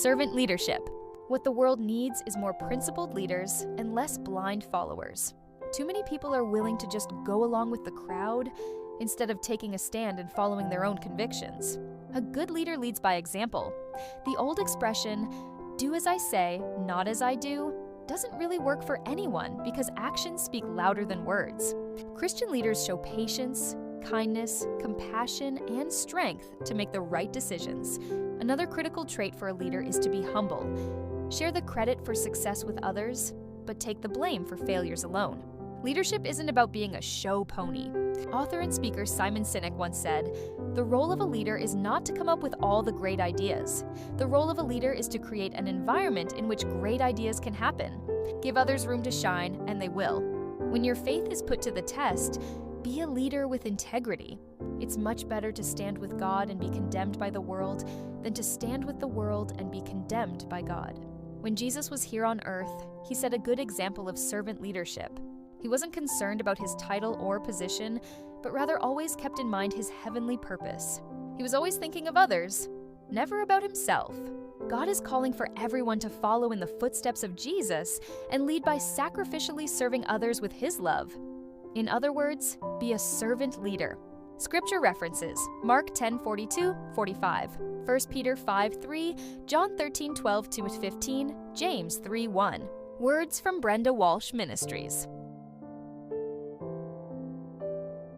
Servant leadership. What the world needs is more principled leaders and less blind followers. Too many people are willing to just go along with the crowd instead of taking a stand and following their own convictions. A good leader leads by example. The old expression, "do as I say, not as I do," doesn't really work for anyone because actions speak louder than words. Christian leaders show patience, kindness, compassion, and strength to make the right decisions. Another critical trait for a leader is to be humble. Share the credit for success with others, but take the blame for failures alone. Leadership isn't about being a show pony. Author and speaker Simon Sinek once said, "The role of a leader is not to come up with all the great ideas. The role of a leader is to create an environment in which great ideas can happen. Give others room to shine, and they will." When your faith is put to the test, be a leader with integrity. It's much better to stand with God and be condemned by the world than to stand with the world and be condemned by God. When Jesus was here on earth, he set a good example of servant leadership. He wasn't concerned about his title or position, but rather always kept in mind his heavenly purpose. He was always thinking of others, never about himself. God is calling for everyone to follow in the footsteps of Jesus and lead by sacrificially serving others with his love. In other words, be a servant leader. Scripture references: Mark 10:42-45, 1 Peter 5:3, John 13:12-15, James 3:1. Words from Brenda Walsh Ministries.